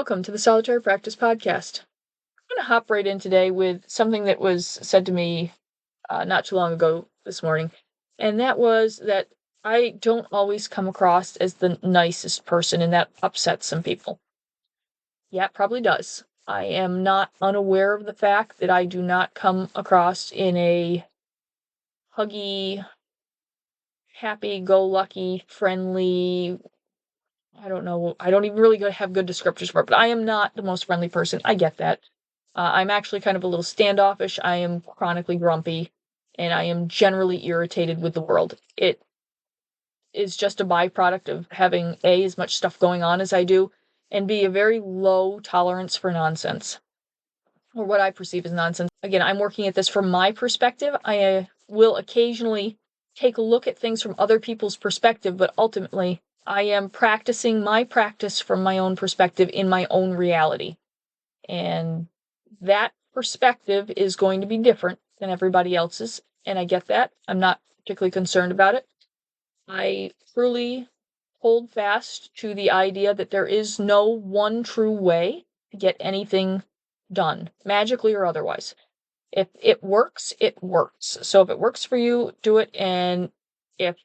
Welcome to the Solitary Practice Podcast. I'm going to hop right in today with something that was said to me not too long ago this morning, and that was that I don't always come across as the nicest person, and that upsets some people. Yeah, it probably does. I am not unaware of the fact that I do not come across in a huggy, happy-go-lucky, friendly, I don't know, I don't even really have good descriptors for it, but I am not the most friendly person. I get that. I'm actually kind of a little standoffish. I am chronically grumpy, and I am generally irritated with the world. It is just a byproduct of having A, as much stuff going on as I do, and B, a very low tolerance for nonsense, or what I perceive as nonsense. Again, I'm working at this from my perspective. I will occasionally take a look at things from other people's perspective, but ultimately, I am practicing my practice from my own perspective in my own reality. And that perspective is going to be different than everybody else's, and I get that. I'm not particularly concerned about it. I truly hold fast to the idea that there is no one true way to get anything done, magically or otherwise. If it works, it works. So if it works for you, do it. And if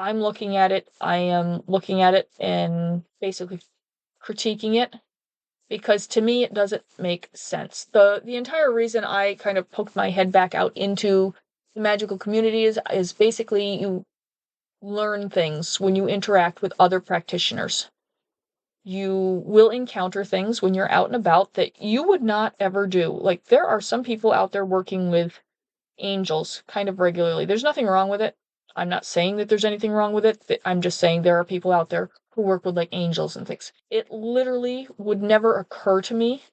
I'm looking at it, I am looking at it and basically critiquing it, because to me it doesn't make sense. The entire reason I kind of poked my head back out into the magical community is basically you learn things when you interact with other practitioners. You will encounter things when you're out and about that you would not ever do. Like, there are some people out there working with angels kind of regularly. There's nothing wrong with it. I'm not saying that there's anything wrong with it. I'm just saying there are people out there who work with like angels and things. It literally would never occur to me.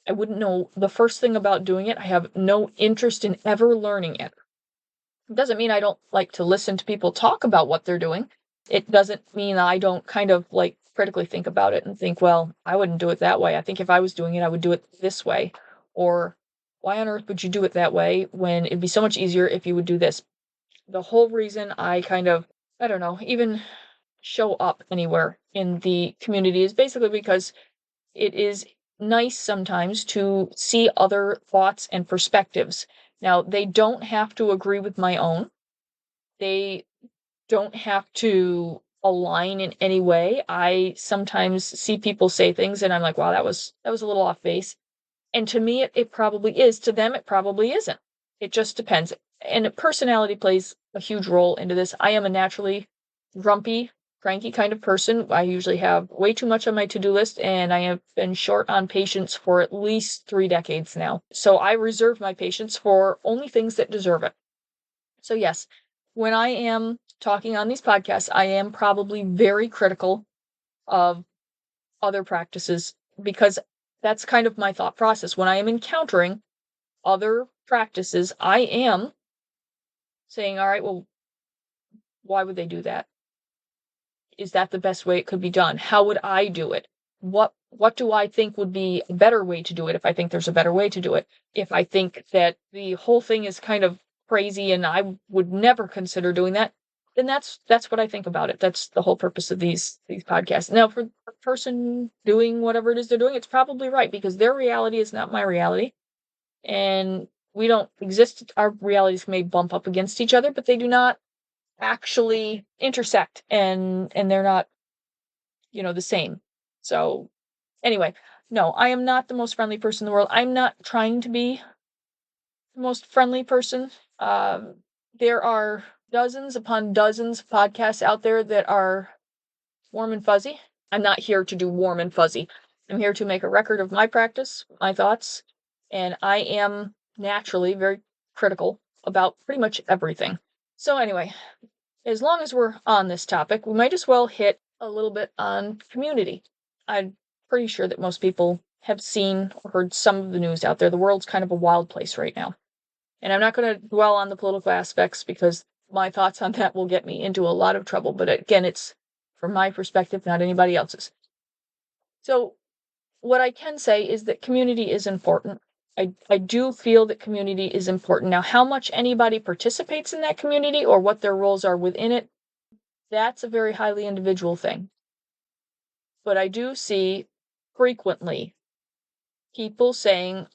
I wouldn't know the first thing about doing it. I have no interest in ever learning it. It doesn't mean I don't like to listen to people talk about what they're doing. It doesn't mean I don't kind of like critically think about it and think, well, I wouldn't do it that way. I think if I was doing it, I would do it this way. Or why on earth would you do it that way when it'd be so much easier if you would do this? The whole reason I kind of, I don't know, even show up anywhere in the community is basically because it is nice sometimes to see other thoughts and perspectives. Now, they don't have to agree with my own. They don't have to align in any way. I sometimes see people say things and I'm like, wow, that was a little off base. And to me, it probably is. To them, it probably isn't. It just depends. And personality plays a huge role into this. I am a naturally grumpy, cranky kind of person. I usually have way too much on my to-do list, and I have been short on patience for at least 3 decades now. So I reserve my patience for only things that deserve it. So yes, when I am talking on these podcasts, I am probably very critical of other practices, because that's kind of my thought process. When I am encountering other practices, I am saying, all right, well, why would they do that? Is that the best way it could be done? How would I do it? What do I think would be a better way to do it if I think there's a better way to do it? If I think that the whole thing is kind of crazy and I would never consider doing that, then that's what I think about it. That's the whole purpose of these podcasts. Now, for the person doing whatever it is they're doing, it's probably right, because their reality is not my reality. And we don't exist. Our realities may bump up against each other, but they do not actually intersect, and they're not, the same. So anyway, no, I am not the most friendly person in the world. I'm not trying to be the most friendly person. There are dozens upon dozens of podcasts out there that are warm and fuzzy. I'm not here to do warm and fuzzy. I'm here to make a record of my practice, my thoughts, and I am naturally very critical about pretty much everything. So anyway, as long as we're on this topic, we might as well hit a little bit on community. I'm pretty sure that most people have seen or heard some of the news out there. The world's kind of a wild place right now. And I'm not going to dwell on the political aspects, because my thoughts on that will get me into a lot of trouble. But again, it's from my perspective, not anybody else's. So what I can say is that community is important. I do feel that community is important. Now, how much anybody participates in that community or what their roles are within it, that's a very highly individual thing. But I do see frequently people saying,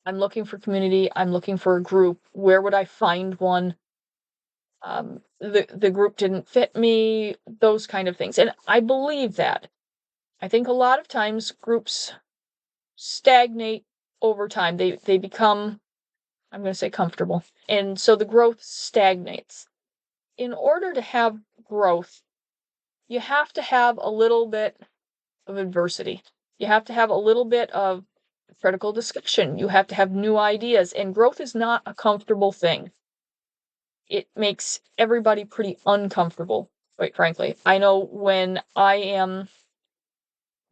I'm looking for community, I'm looking for a group, where would I find one? The group didn't fit me, those kind of things. And I believe that. I think a lot of times groups stagnate over time. They become, I'm going to say, comfortable. And so the growth stagnates. In order to have growth, you have to have a little bit of adversity. You have to have a little bit of critical discussion. You have to have new ideas. And growth is not a comfortable thing. It makes everybody pretty uncomfortable, quite frankly. I know when I am,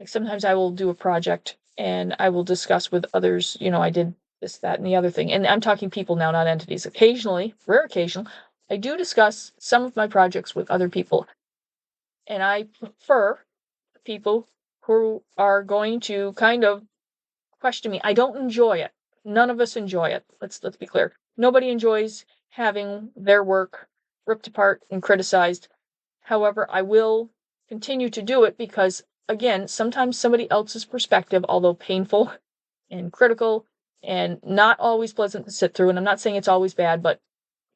like, sometimes I will do a project and I will discuss with others, I did this, that, and the other thing. And I'm talking people now, not entities. Occasionally, rare occasion, I do discuss some of my projects with other people. And I prefer people who are going to kind of question me. I don't enjoy it. None of us enjoy it. Let's be clear. Nobody enjoys having their work ripped apart and criticized. However, I will continue to do it because, again, sometimes somebody else's perspective, although painful and critical and not always pleasant to sit through, and I'm not saying it's always bad, but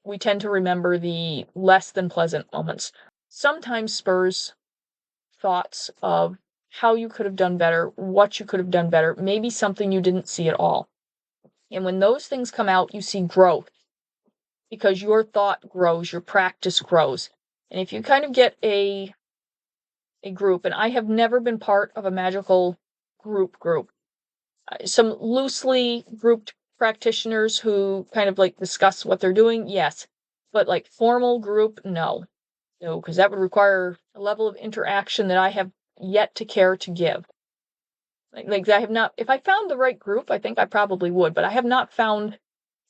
we tend to remember the less than pleasant moments, sometimes spurs thoughts of how you could have done better, what you could have done better, maybe something you didn't see at all. And when those things come out, you see growth because your thought grows, your practice grows. And if you kind of get a group, and I have never been part of a magical group, some loosely grouped practitioners who kind of like discuss what they're doing, yes. But like formal group, no. No, because that would require a level of interaction that I have yet to care to give. Like I have not, if I found the right group, I think I probably would, but I have not found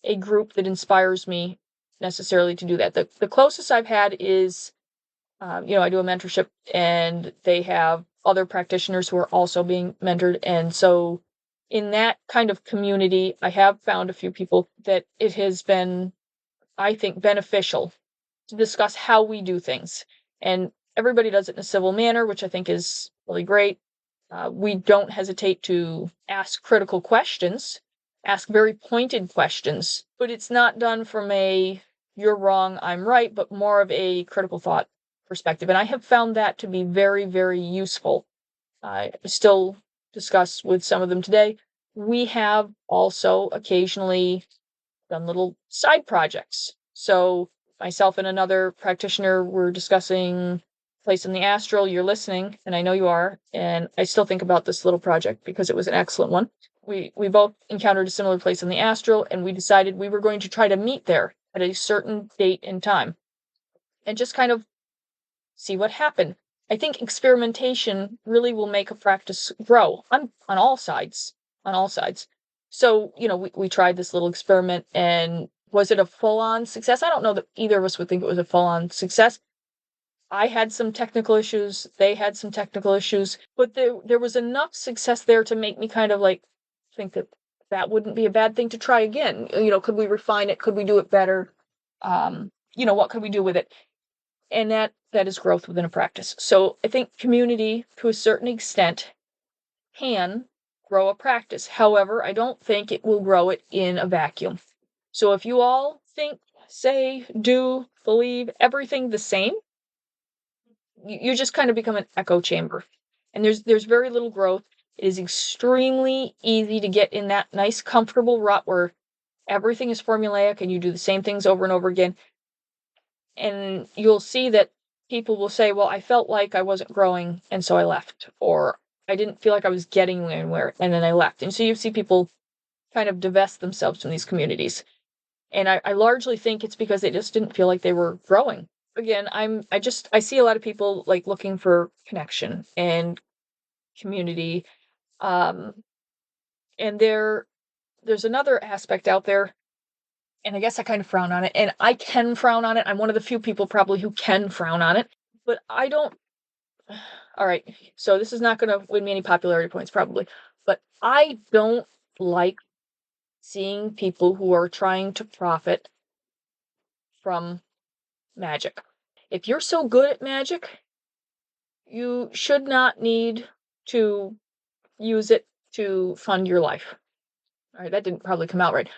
a group that inspires me necessarily to do that. The closest I've had is, I do a mentorship and they have other practitioners who are also being mentored. And so in that kind of community, I have found a few people that it has been, I think, beneficial to discuss how we do things. And everybody does it in a civil manner, which I think is really great. We don't hesitate to ask critical questions, ask very pointed questions, but it's not done from a you're wrong, I'm right, but more of a critical thought perspective. And I have found that to be very, very useful. I still discuss with some of them today. We have also occasionally done little side projects. So myself and another practitioner were discussing Place in the Astral. You're listening, and I know you are, and I still think about this little project because it was an excellent one. We both encountered a similar place in the Astral, and we decided we were going to try to meet there at a certain date and time and just kind of see what happened. I think experimentation really will make a practice grow on all sides, on all sides. So, we tried this little experiment, and was it a full-on success? I don't know that either of us would think it was a full-on success. I had some technical issues, they had some technical issues, but there was enough success there to make me kind of like think that that wouldn't be a bad thing to try again. Could we refine it? Could we do it better? What could we do with it? And that is growth within a practice. So I think community, to a certain extent, can grow a practice. However, I don't think it will grow it in a vacuum. So if you all think, say, do, believe everything the same, you just kind of become an echo chamber. And there's very little growth. It is extremely easy to get in that nice, comfortable rut where everything is formulaic and you do the same things over and over again. And you'll see that people will say, well, I felt like I wasn't growing, and so I left. Or I didn't feel like I was getting anywhere, and then I left. And so you see people kind of divest themselves from these communities. And I largely think it's because they just didn't feel like they were growing. Again, I see a lot of people like looking for connection and community. And there's another aspect out there, and I guess I kind of frown on it, and I can frown on it. I'm one of the few people probably who can frown on it, but I don't. All right, so this is not going to win me any popularity points, probably, but I don't like seeing people who are trying to profit from magic. If you're so good at magic, you should not need to use it to fund your life. All right, that didn't probably come out right.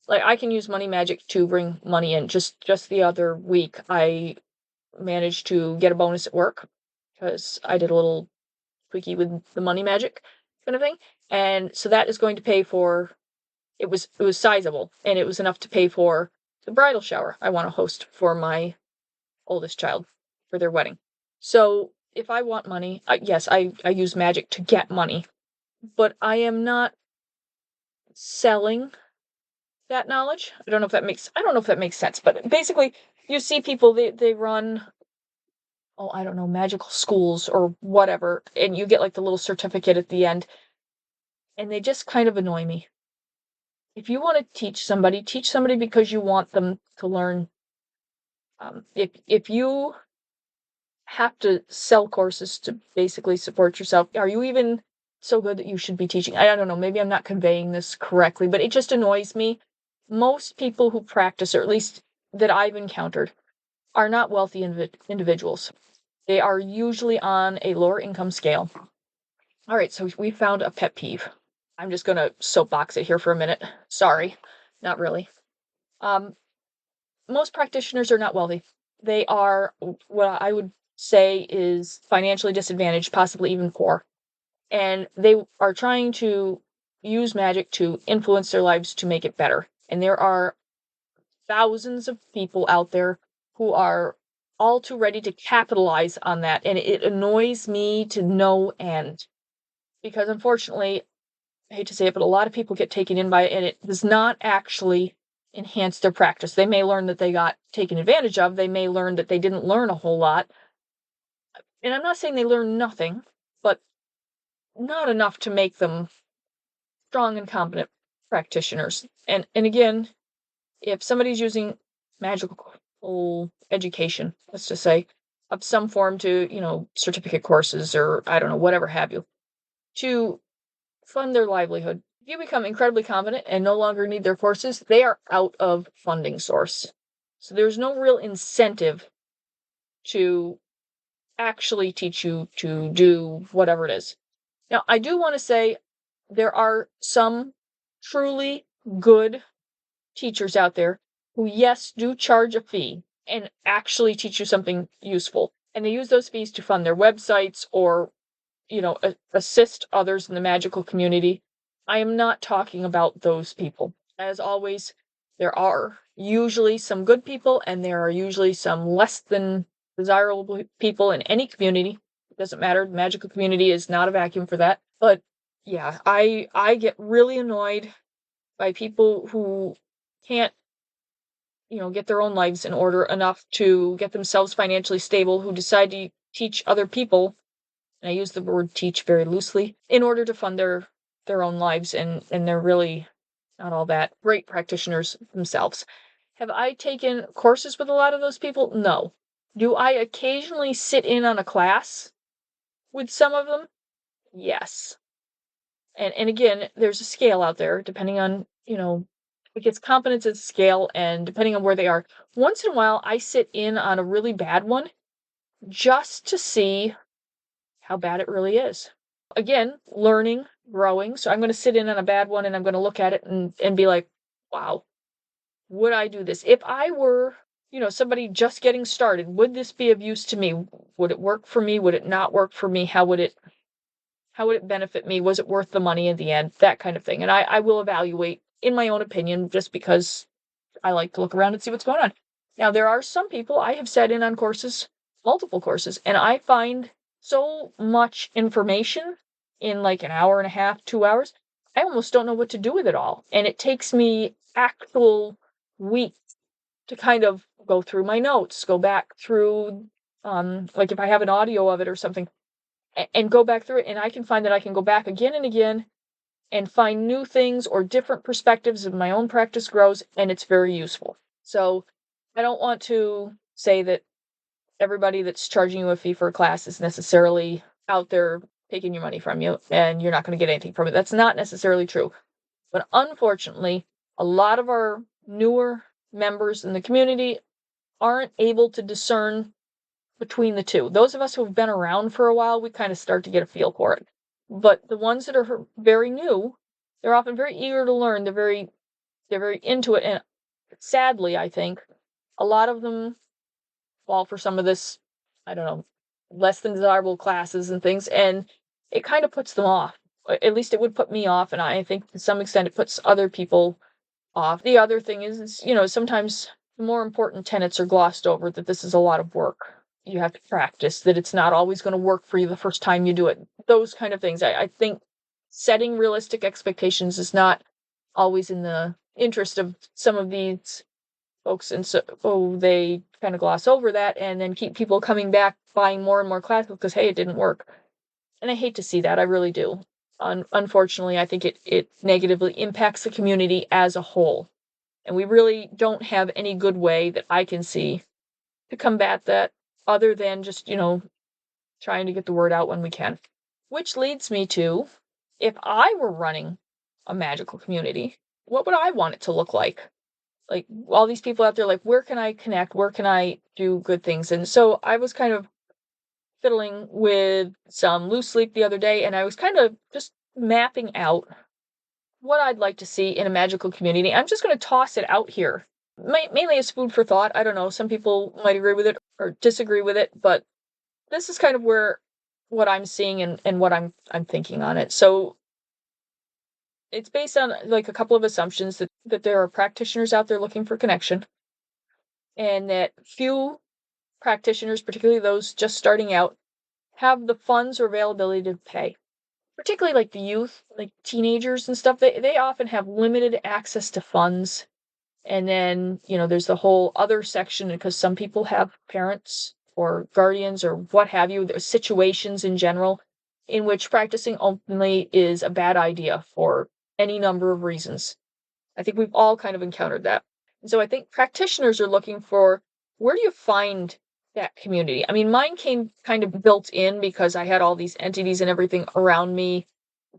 Like, I can use money magic to bring money in. Just the other week, I managed to get a bonus at work because I did a little tweaky with the money magic kind of thing. And so that is going to pay for, it was sizable, and it was enough to pay for the bridal shower I want to host for my oldest child for their wedding. So if I want money, yes, I use magic to get money, but I am not selling that knowledge. I don't know if that makes sense, but basically you see people, they run, oh, I don't know, magical schools or whatever, and you get like the little certificate at the end, and they just kind of annoy me. If you want to teach somebody because you want them to learn. If you have to sell courses to basically support yourself, are you even so good that you should be teaching? I don't know, maybe I'm not conveying this correctly, but it just annoys me. Most people who practice, or at least that I've encountered, are not wealthy individuals. They are usually on a lower income scale. All right, so we found a pet peeve. I'm just going to soapbox it here for a minute. Sorry, not really. Most practitioners are not wealthy. They are what I would say is financially disadvantaged, possibly even poor. And they are trying to use magic to influence their lives to make it better. And there are thousands of people out there who are all too ready to capitalize on that. And it annoys me to no end. Because unfortunately, I hate to say it, but a lot of people get taken in by it, and it does not actually enhance their practice. They may learn that they got taken advantage of. They may learn that they didn't learn a whole lot. And I'm not saying they learn nothing, but not enough to make them strong and competent practitioners. And again, if somebody's using magical education, let's just say, of some form to, certificate courses or I don't know, whatever have you, to fund their livelihood. If you become incredibly confident and no longer need their courses, they are out of funding source. So there's no real incentive to actually teach you to do whatever it is. Now, I do want to say there are some truly good teachers out there who, yes, do charge a fee and actually teach you something useful. And they use those fees to fund their websites or, assist others in the magical community. I am not talking about those people. As always, there are usually some good people and there are usually some less than desirable people in any community. It doesn't matter. The magical community is not a vacuum for that. But yeah, I get really annoyed by people who can't, get their own lives in order enough to get themselves financially stable, who decide to teach other people, and I use the word teach very loosely, in order to fund their own lives, and they're really not all that great practitioners themselves. Have I taken courses with a lot of those people? No. Do I occasionally sit in on a class with some of them? Yes. And again, there's a scale out there, depending on, I guess competence is a scale, and depending on where they are. Once in a while, I sit in on a really bad one just to see how bad it really is. Again, learning, growing. So I'm going to sit in on a bad one and I'm going to look at it and be like, wow, would I do this? If I were, somebody just getting started, would this be of use to me? Would it work for me? Would it not work for me? How would it benefit me? Was it worth the money in the end? That kind of thing. And I will evaluate in my own opinion, just because I like to look around and see what's going on. Now, there are some people I have sat in on courses, multiple courses, and I find so much information in like an hour and a half, 2 hours. I almost don't know what to do with it all. And it takes me actual weeks to kind of go through my notes, go back through, like if I have an audio of it or something, and go back through it. And I can find that I can go back again and again and find new things or different perspectives as my own practice grows, and it's very useful. So I don't want to say that everybody that's charging you a fee for a class is necessarily out there taking your money from you and you're not going to get anything from it. That's not necessarily true. But unfortunately, a lot of our newer members in the community aren't able to discern between the two. Those of us who've been around for a while, we kind of start to get a feel for it. But the ones that are very new, they're often very eager to learn. They're very into it, and sadly, I think a lot of them fall for some of this, I don't know, less than desirable classes and things, and it kind of puts them off. At least it would put me off, and I think to some extent it puts other people off. The other thing is, sometimes the more important tenets are glossed over, that this is a lot of work. You have to practice, that it's not always going to work for you the first time you do it. Those kind of things. I think setting realistic expectations is not always in the interest of some of these folks, and so they kind of gloss over that and then keep people coming back buying more and more classes because, hey, it didn't work. And I hate to see that. I really do. Unfortunately, I think it negatively impacts the community as a whole. And we really don't have any good way that I can see to combat that other than just, trying to get the word out when we can. Which leads me to, if I were running a magical community, what would I want it to look like? Like, all these people out there, like, where can I connect? Where can I do good things? And so I was kind of fiddling with some loose sleep the other day, and I was kind of just mapping out what I'd like to see in a magical community. I'm just going to toss it out here, mainly as food for thought. I don't know. Some people might agree with it or disagree with it, but this is kind of where what I'm seeing and what I'm thinking on it. So it's based on like a couple of assumptions that there are practitioners out there looking for connection, and that few practitioners, particularly those just starting out, have the funds or availability to pay. Particularly like the youth, like teenagers and stuff, they often have limited access to funds. And then, there's the whole other section because some people have parents or guardians or what have you. There's situations in general in which practicing openly is a bad idea for any number of reasons. I think we've all kind of encountered that. And so I think practitioners are looking for, where do you find that community? I mean, mine came kind of built in because I had all these entities and everything around me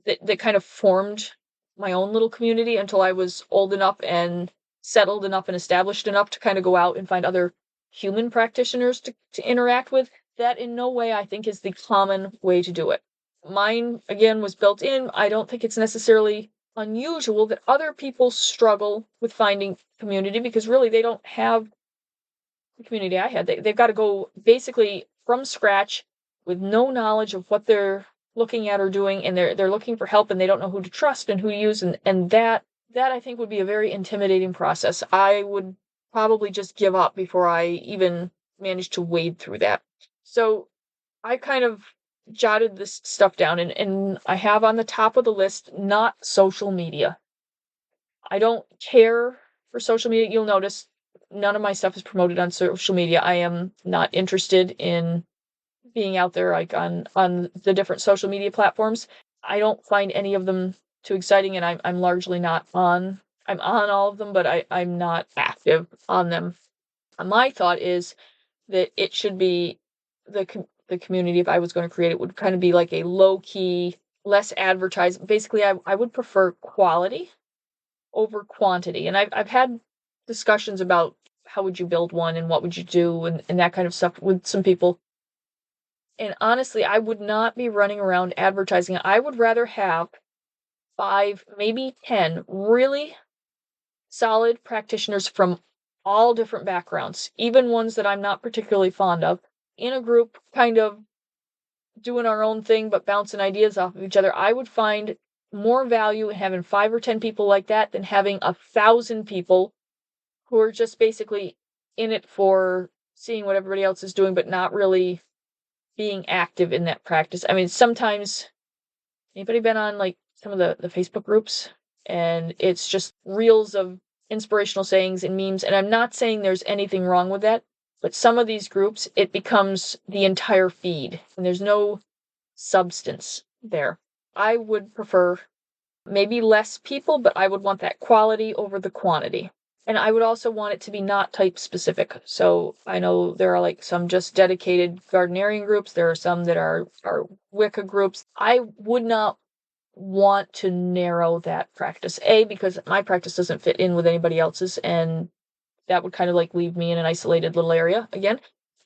that kind of formed my own little community until I was old enough and settled enough and established enough to kind of go out and find other human practitioners to interact with. That in no way I think is the common way to do it. Mine, again, was built in. I don't think it's necessarily unusual that other people struggle with finding community because really they don't have the community I had. They've got to go basically from scratch with no knowledge of what they're looking at or doing, and they're looking for help and they don't know who to trust and who to use, and that I think would be a very intimidating process. I would probably just give up before I even managed to wade through that. So I kind of jotted this stuff down, and I have on the top of the list not social media. I don't care for social media. You'll notice none of my stuff is promoted on social media. I am not interested in being out there like on the different social media platforms. I don't find any of them too exciting, and I'm largely not on. I'm on all of them, but I'm not active on them. My thought is that it should be the community. If I was going to create it, would kind of be like a low key, less advertised. Basically, I would prefer quality over quantity. And I've had discussions about how would you build one and what would you do and that kind of stuff with some people. And honestly, I would not be running around advertising. I would rather have 5, maybe 10 really solid practitioners from all different backgrounds, even ones that I'm not particularly fond of, in a group kind of doing our own thing but bouncing ideas off of each other. I would find more value in having 5 or 10 people like that than having 1,000 people who are just basically in it for seeing what everybody else is doing, but not really being active in that practice. I mean, sometimes, anybody been on like some of the Facebook groups? And it's just reels of inspirational sayings and memes. And I'm not saying there's anything wrong with that, but some of these groups, it becomes the entire feed, and there's no substance there. I would prefer maybe less people, but I would want that quality over the quantity. And I would also want it to be not type specific. So I know there are like some just dedicated gardenerian groups. There are some that are Wicca groups. I would not want to narrow that practice. A, because my practice doesn't fit in with anybody else's, and that would kind of like leave me in an isolated little area again.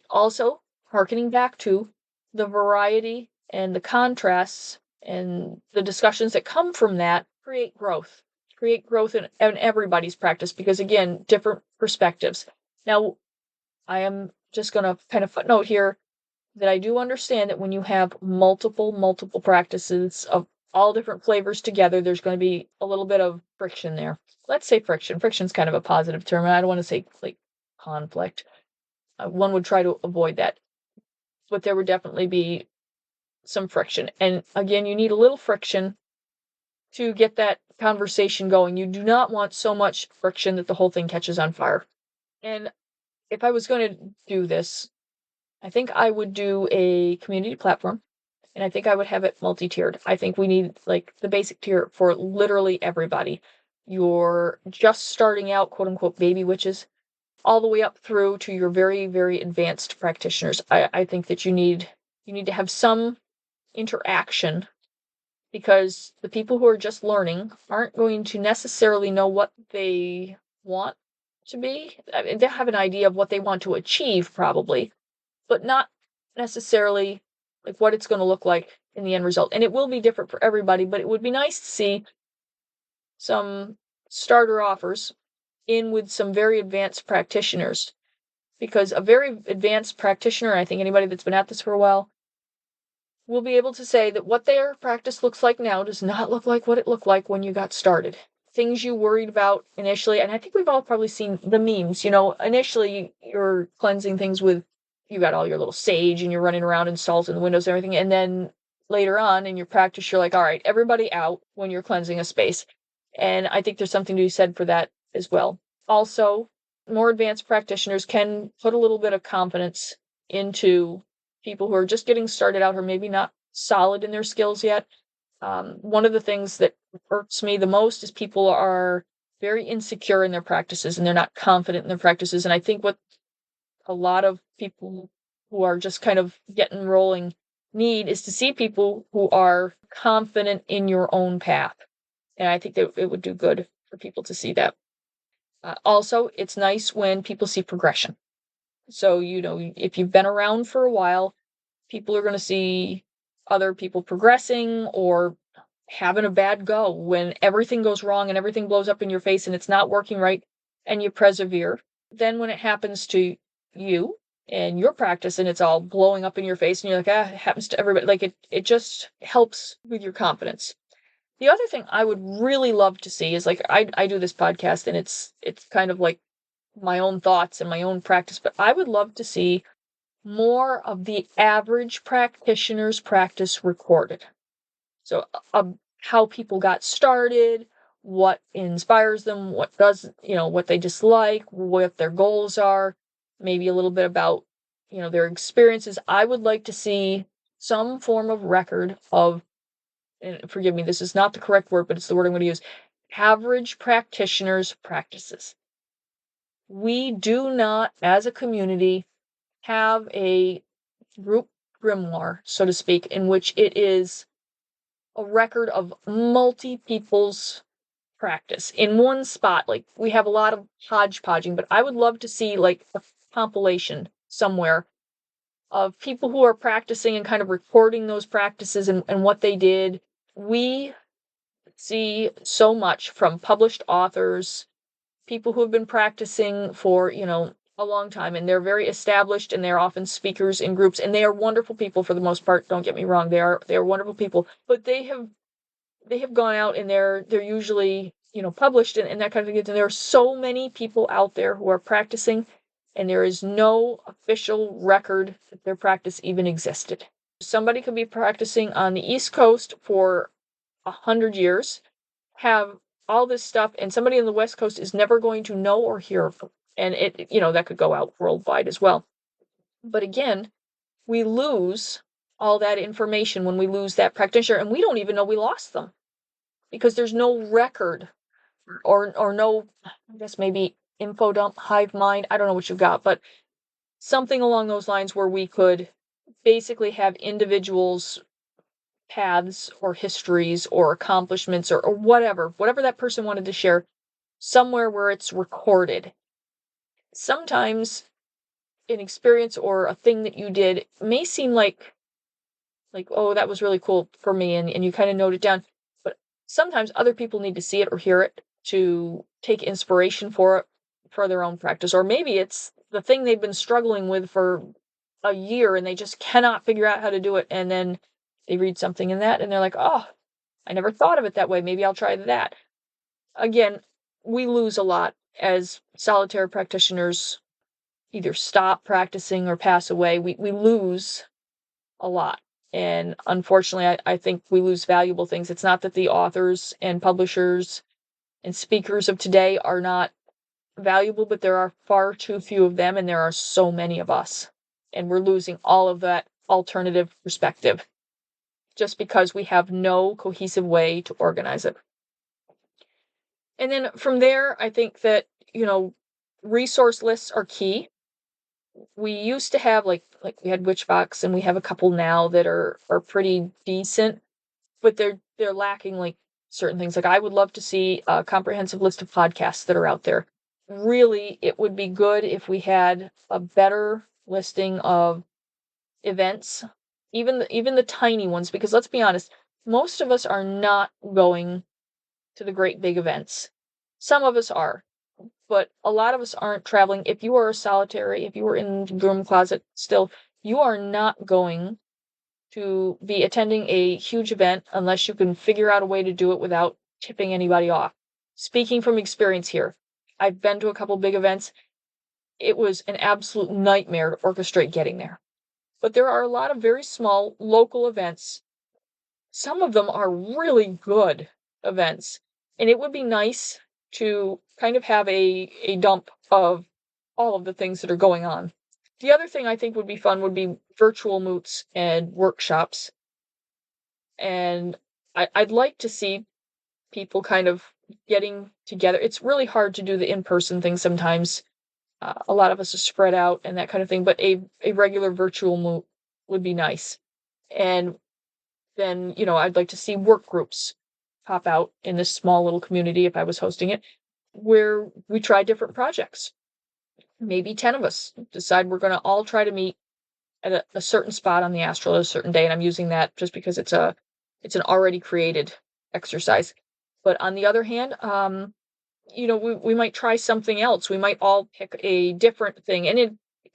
Also, harkening back to the variety and the contrasts And the discussions that come from that create growth in everybody's practice, because again, different perspectives. Now, I am just going to kind of footnote here that I do understand that when you have multiple practices of all different flavors together, there's going to be a little bit of friction there. Let's say friction. Friction's kind of a positive term, and I don't want to say like conflict. One would try to avoid that, but there would definitely be some friction. And again, you need a little friction to get that conversation going. You do not want so much friction that the whole thing catches on fire. And if I was going to do this, I think I would do a community platform, and I think I would have it multi-tiered. I think we need like the basic tier for literally everybody. You're just starting out, quote unquote, baby witches, all the way up through to your very, very advanced practitioners. I think that you need to have some interaction, because the people who are just learning aren't going to necessarily know what they want to be. I mean, they have an idea of what they want to achieve, probably, but not necessarily like what it's going to look like in the end result. And it will be different for everybody, but it would be nice to see some starter offers in with some very advanced practitioners, because a very advanced practitioner, I think anybody that's been at this for a while, will be able to say that what their practice looks like now does not look like what it looked like when you got started. Things you worried about initially, and I think we've all probably seen the memes, initially you're cleansing things with, you got all your little sage and you're running around and salt in the windows and everything, and then later on in your practice, you're like, all right, everybody out when you're cleansing a space. And I think there's something to be said for that as well. Also, more advanced practitioners can put a little bit of confidence into people who are just getting started out or maybe not solid in their skills yet. One of the things that hurts me the most is people are very insecure in their practices and they're not confident in their practices. And I think what a lot of people who are just kind of getting rolling need is to see people who are confident in your own path. And I think that it would do good for people to see that. Also, it's nice when people see progression. So, if you've been around for a while, people are going to see other people progressing or having a bad go. When everything goes wrong and everything blows up in your face and it's not working right and you persevere, then when it happens to you and your practice and it's all blowing up in your face and you're like, it happens to everybody, like it just helps with your confidence. The other thing I would really love to see is, like, I do this podcast and it's kind of like my own thoughts and my own practice, but I would love to see more of the average practitioner's practice recorded. So, how people got started, what inspires them, what doesn't, what they dislike, what their goals are, maybe a little bit about, their experiences. I would like to see some form of record of, and forgive me, this is not the correct word, but it's the word I'm going to use, average practitioners' practices. We do not, as a community, have a group grimoire, so to speak, in which it is a record of people's practice in one spot. Like, we have a lot of hodgepodging, but I would love to see like a compilation somewhere of people who are practicing and kind of recording those practices and what they did. We see so much from published authors, people who have been practicing for, a long time, and they're very established and they're often speakers in groups, and they are wonderful people for the most part. Don't get me wrong. They are wonderful people, but they have gone out and they're usually, published and that kind of thing. And there are so many people out there who are practicing, and there is no official record that their practice even existed. Somebody could be practicing on the East Coast for 100 years, have all this stuff, and somebody on the West Coast is never going to know or hear of them. And that could go out worldwide as well. But again, we lose all that information when we lose that practitioner, and we don't even know we lost them because there's no record or no, I guess maybe info dump, hive mind. I don't know what you've got, but something along those lines where we could basically have individuals' paths or histories or accomplishments or whatever that person wanted to share somewhere where it's recorded. Sometimes an experience or a thing that you did may seem like like, oh, that was really cool for me, and you kind of note it down. But sometimes other people need to see it or hear it to take inspiration for it for their own practice. Or maybe it's the thing they've been struggling with for a year and they just cannot figure out how to do it. And then they read something in that and they're like, oh, I never thought of it that way. Maybe I'll try that. Again, we lose a lot as solitaire practitioners either stop practicing or pass away. We lose a lot. And unfortunately, I think we lose valuable things. It's not that the authors and publishers and speakers of today are not valuable, but there are far too few of them, and there are so many of us. And we're losing all of that alternative perspective just because we have no cohesive way to organize it. And then from there, I think that, resource lists are key. We used to have like we had Witchbox, and we have a couple now that are pretty decent, but they're lacking like certain things. Like I would love to see a comprehensive list of podcasts that are out there. Really, it would be good if we had a better listing of events, even the tiny ones, because let's be honest, most of us are not going to the great big events. Some of us are, but a lot of us aren't traveling. If you are a solitary, if you are in the broom closet still, you are not going to be attending a huge event unless you can figure out a way to do it without tipping anybody off. Speaking from experience here, I've been to a couple big events. It was an absolute nightmare to orchestrate getting there. But there are a lot of very small local events. Some of them are really good events. And it would be nice to kind of have a dump of all of the things that are going on. The other thing I think would be fun would be virtual moots and workshops. And I'd like to see people kind of getting together. It's really hard to do the in-person thing sometimes. A lot of us are spread out and that kind of thing, but a regular virtual moot would be nice. And then, I'd like to see work groups pop out in this small little community if I was hosting it, where we try different projects. Maybe 10 of us decide we're going to all try to meet at a certain spot on the astral at a certain day, and I'm using that just because it's an already created exercise. But on the other hand, we might try something else. We might all pick a different thing, and it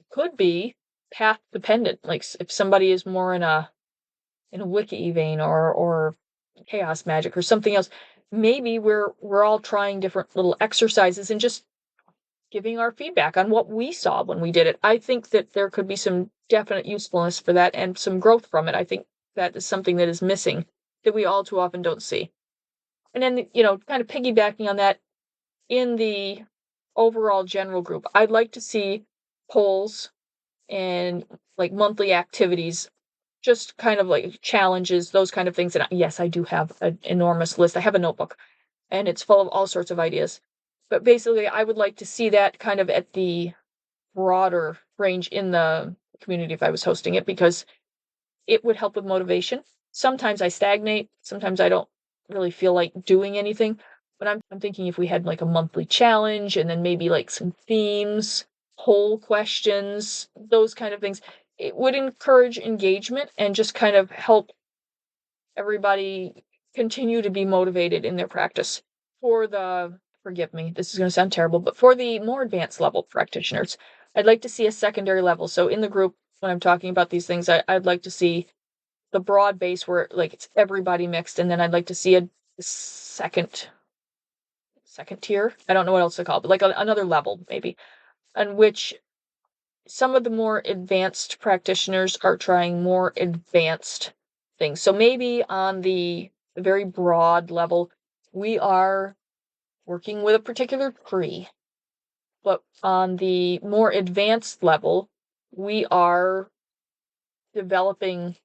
could be path dependent. Like if somebody is more in a wiki vein or chaos magic or something else, maybe we're all trying different little exercises and just giving our feedback on what we saw when we did it. I think that there could be some definite usefulness for that and some growth from it. I think that is something that is missing that we all too often don't see. And then, kind of piggybacking on that, in the overall general group, I'd like to see polls and like monthly activities, just kind of like challenges, those kind of things. And yes, I do have an enormous list. I have a notebook and it's full of all sorts of ideas. But basically, I would like to see that kind of at the broader range in the community if I was hosting it, because it would help with motivation. Sometimes I stagnate. Sometimes I don't really feel like doing anything. But I'm thinking if we had like a monthly challenge and then maybe like some themes, poll questions, those kind of things, it would encourage engagement and just kind of help everybody continue to be motivated in their practice. Forgive me, this is going to sound terrible, but for the more advanced level practitioners, I'd like to see a secondary level. So in the group, when I'm talking about these things, I'd like to see the broad base where like it's everybody mixed, and then I'd like to see a second tier. I don't know what else to call it, but like another level maybe, on which some of the more advanced practitioners are trying more advanced things. So maybe on the very broad level, we are working with a particular tree. But on the more advanced level, we are developing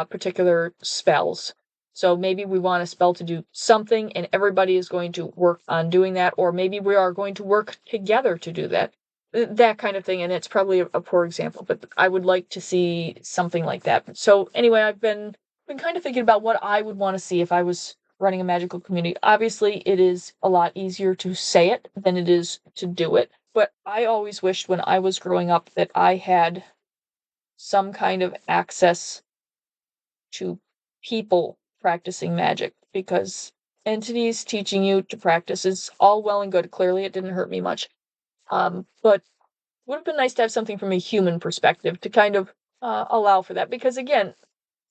particular spells. So maybe we want a spell to do something and everybody is going to work on doing that, or maybe we are going to work together to do that. That kind of thing, and it's probably a poor example, but I would like to see something like that. So anyway, I've been kind of thinking about what I would want to see if I was running a magical community. Obviously, it is a lot easier to say it than it is to do it, but I always wished when I was growing up that I had some kind of access to people practicing magic, because entities teaching you to practice is all well and good. Clearly, it didn't hurt me much. But would have been nice to have something from a human perspective to kind of allow for that. Because again,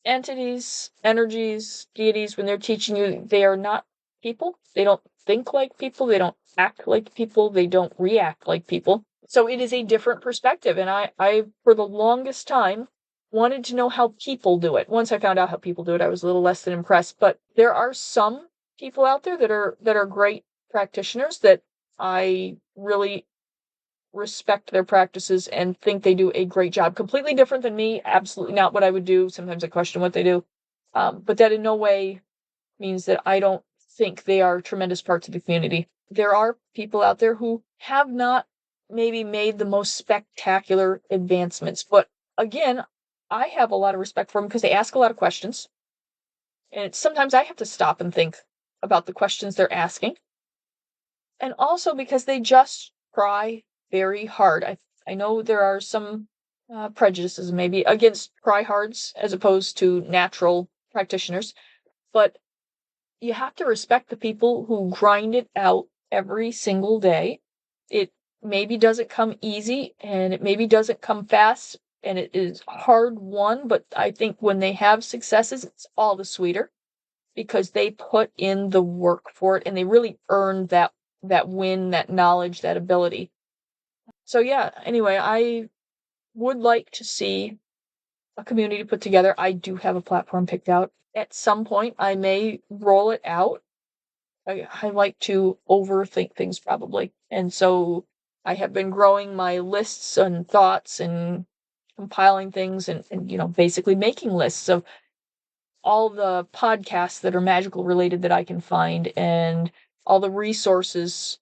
entities, energies, deities, when they're teaching you, they are not people. They don't think like people. They don't act like people. They don't react like people. So it is a different perspective. And I for the longest time, wanted to know how people do it. Once I found out how people do it, I was a little less than impressed. But there are some people out there that are great practitioners that I really respect their practices and think they do a great job. Completely different than me, absolutely not what I would do. Sometimes I question what they do. But that in no way means that I don't think they are tremendous parts of the community. There are people out there who have not maybe made the most spectacular advancements, but again, I have a lot of respect for them because they ask a lot of questions. And sometimes I have to stop and think about the questions they're asking. And also because they just try very hard. I know there are some prejudices maybe against tryhards as opposed to natural practitioners, but you have to respect the people who grind it out every single day. It maybe doesn't come easy and it maybe doesn't come fast and it is hard won, but I think when they have successes, it's all the sweeter because they put in the work for it and they really earned that win, that knowledge, that ability. So yeah, anyway, I would like to see a community put together. I do have a platform picked out. At some point, I may roll it out. I like to overthink things probably. And so I have been growing my lists and thoughts and compiling things and basically making lists of all the podcasts that are magical related that I can find and all the resources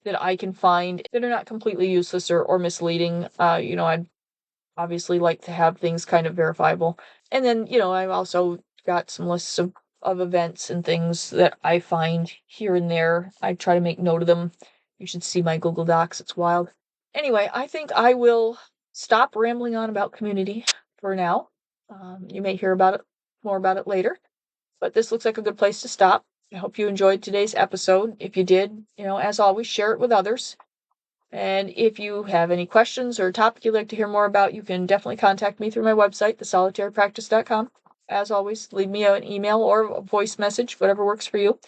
that I can find that are not completely useless or misleading. I'd obviously like to have things kind of verifiable. And then, I've also got some lists of events and things that I find here and there. I try to make note of them. You should see my Google Docs. It's wild. Anyway, I think I will stop rambling on about community for now. You may hear more about it later, but this looks like a good place to stop. I hope you enjoyed today's episode. If you did, as always, share it with others. And if you have any questions or a topic you'd like to hear more about, you can definitely contact me through my website, thesolitarypractice.com. As always, leave me an email or a voice message, whatever works for you.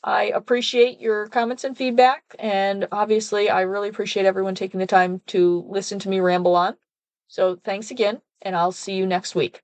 I appreciate your comments and feedback, and obviously I really appreciate everyone taking the time to listen to me ramble on. So thanks again, and I'll see you next week.